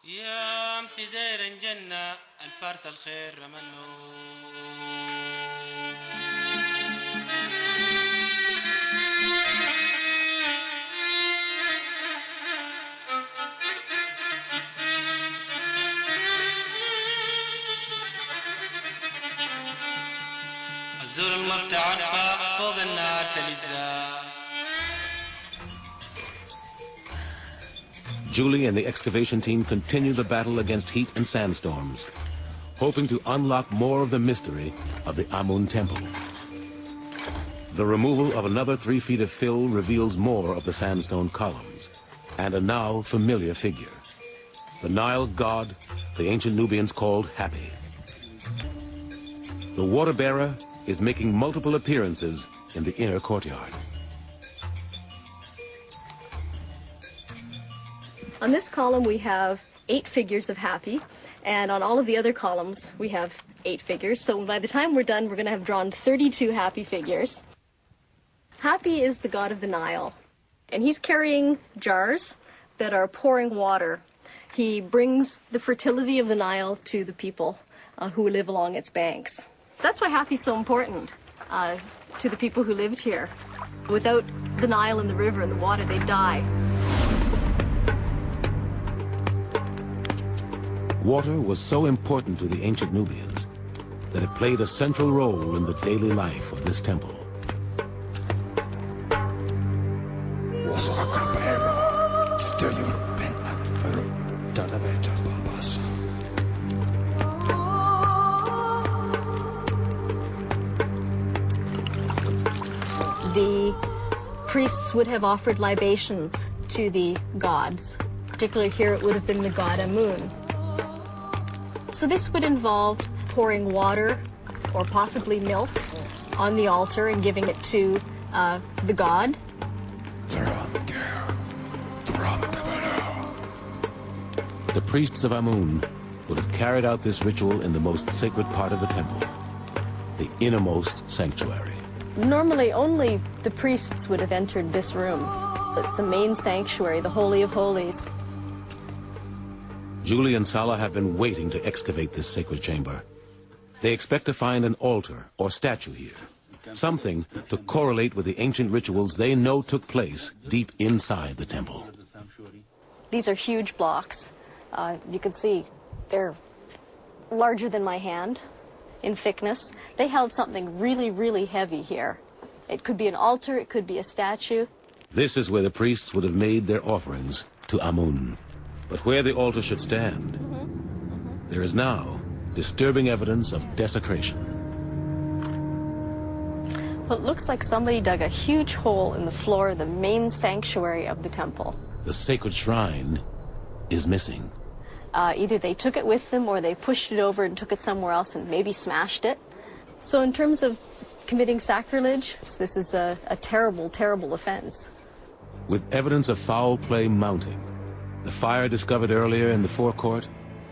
يا أمسي داير جنة الفارس الخير منه. الزور المبتع عرفة فوق النار تلزا. Julie and the excavation team continue the battle against heat and sandstorms, hoping to unlock more of the mystery of the Amun temple. The removal of another 3 feet of fill reveals more of the sandstone columns and a now familiar figure, the Nile god the ancient Nubians called Happy. The water bearer is making multiple appearances in the inner courtyard. On this column we have 8 figures of Happy, and on all of the other columns we have 8 figures. So by the time we're done, we're going to have drawn 32 Happy figures. Happy is the god of the Nile, and he's carrying jars that are pouring water. He brings the fertility of the Nile to the people who live along its banks. That's why Happy's so important to the people who lived here. Without the Nile and the river and the water, they'd die. Water was so important to the ancient Nubians that it played a central role in the daily life of this temple. The priests would have offered libations to the gods. Particularly here it would have been the god Amun. So this would involve pouring water or possibly milk on the altar and giving it to the god. The priests of Amun would have carried out this ritual in the most sacred part of the temple, the innermost sanctuary. Normally only the priests would have entered this room. It's the main sanctuary, the Holy of Holies. Julie and Salah have been waiting to excavate this sacred chamber. They expect to find an altar or statue here, something to correlate with the ancient rituals they know took place deep inside the temple. These are huge blocks. You can see they're larger than my hand in thickness. They held something really, really heavy here. It could be an altar, it could be a statue. This is where the priests would have made their offerings to Amun. But where the altar should stand, there is now disturbing evidence of desecration. Well, it looks like somebody dug a huge hole in the floor of the main sanctuary of the temple. The sacred shrine is missing. Either they took it with them or they pushed it over and took it somewhere else and maybe smashed it. So in terms of committing sacrilege, this is a terrible, terrible offense. With evidence of foul play mounting, the fire discovered earlier in the forecourt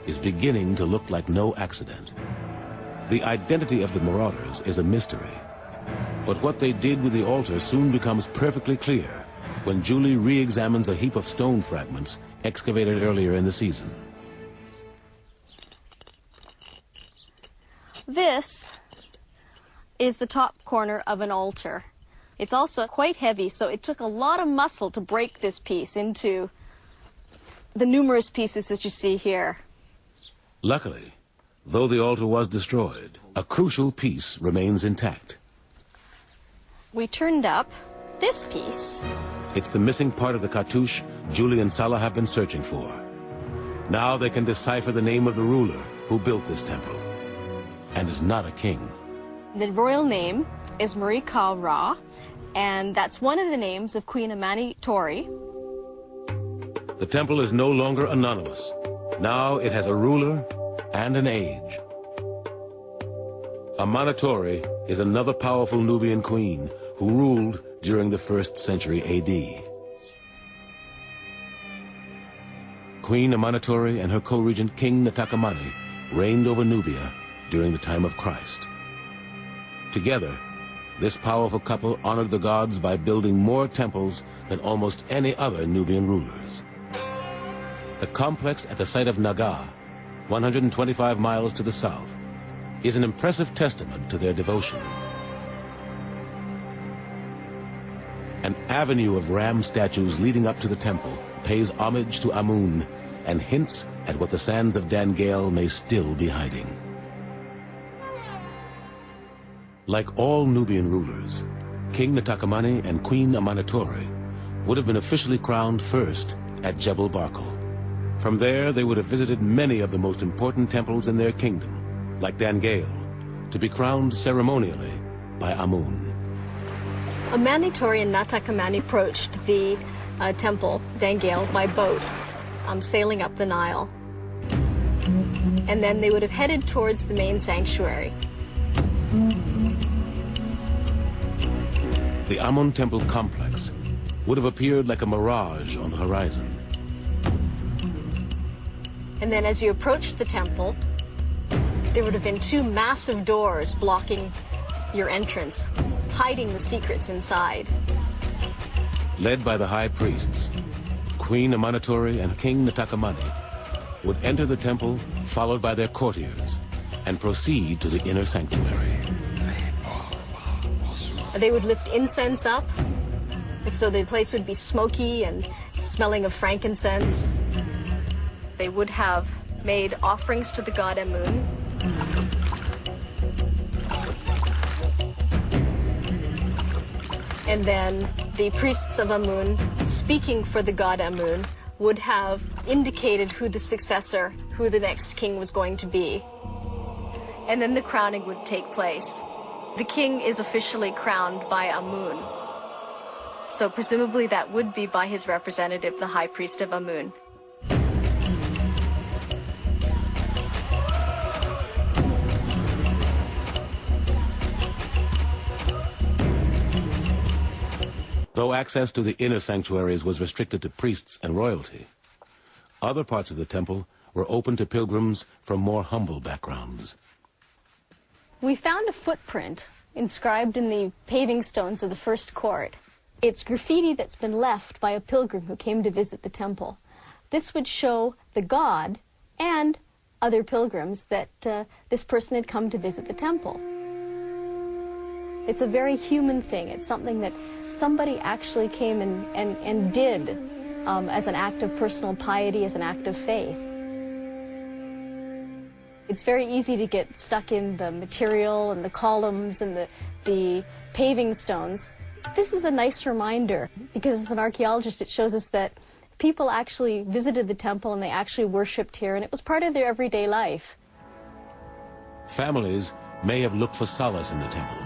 is beginning to look like no accident. The identity of the marauders is a mystery, but what they did with the altar soon becomes perfectly clear when Julie re-examines a heap of stone fragments excavated earlier in the season. This is the top corner of an altar. It's also quite heavy, so it took a lot of muscle to break this piece into the numerous pieces that you see here. Luckily, though the altar was destroyed, a crucial piece remains intact. We turned up this piece. It's the missing part of the cartouche Julie and Salah have been searching for. Now they can decipher the name of the ruler who built this temple, and is not a king. The royal name is Meroitic, and that's one of the names of Queen Amunitori. The temple is no longer anonymous. Now it has a ruler and an age. Amunitori is another powerful Nubian queen who ruled during the 1st century AD. Queen Amunitori and her co-regent King Natakamani reigned over Nubia during the time of Christ. Together, this powerful couple honored the gods by building more temples than almost any other Nubian rulers. The complex at the site of Naga, 125 miles to the south, is an impressive testament to their devotion. An avenue of ram statues leading up to the temple pays homage to Amun and hints at what the sands of Dangeil may still be hiding. Like all Nubian rulers, King Natakamani and Queen Amanatore would have been officially crowned first at Jebel Barkal. From there, they would have visited many of the most important temples in their kingdom, like Dangeil, to be crowned ceremonially by Amun. Amanatore and Natakamani approached the temple, Dangeil, by boat, sailing up the Nile. And then they would have headed towards the main sanctuary. The Amun temple complex would have appeared like a mirage on the horizon. And then as you approached the temple, there would have been two massive doors blocking your entrance, hiding the secrets inside. Led by the high priests, Queen Amanatore and King Natakamani would enter the temple, followed by their courtiers, and proceed to the inner sanctuary. They would lift incense up, so the place would be smoky and smelling of frankincense. They would have made offerings to the god Amun. And then the priests of Amun, speaking for the god Amun, would have indicated who the successor, who the next king was going to be. And then the crowning would take place. The king is officially crowned by Amun. So presumably that would be by his representative, the high priest of Amun. Though access to the inner sanctuaries was restricted to priests and royalty, other parts of the temple were open to pilgrims from more humble backgrounds. We found a footprint inscribed in the paving stones of the first court. It's graffiti that's been left by a pilgrim who came to visit the temple. This would show the god and other pilgrims that this person had come to visit the temple. It's a very human thing. It's something that somebody actually came and did as an act of personal piety, as an act of faith. It's very easy to get stuck in the material and the columns and the paving stones. This is a nice reminder, because as an archaeologist it shows us that people actually visited the temple and they actually worshipped here, and it was part of their everyday life. Families may have looked for solace in the temple,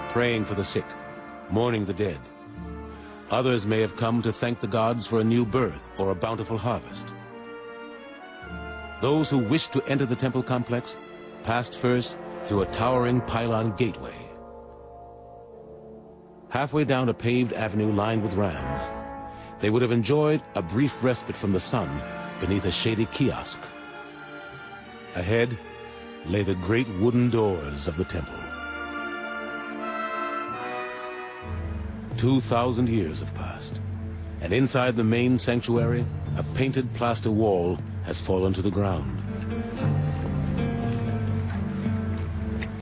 praying for the sick, mourning the dead. Others may have come to thank the gods for a new birth or a bountiful harvest. Those who wished to enter the temple complex passed first through a towering pylon gateway. Halfway down a paved avenue lined with rams, they would have enjoyed a brief respite from the sun beneath a shady kiosk. Ahead lay the great wooden doors of the temple. 2,000 years have passed, and inside the main sanctuary, a painted plaster wall has fallen to the ground.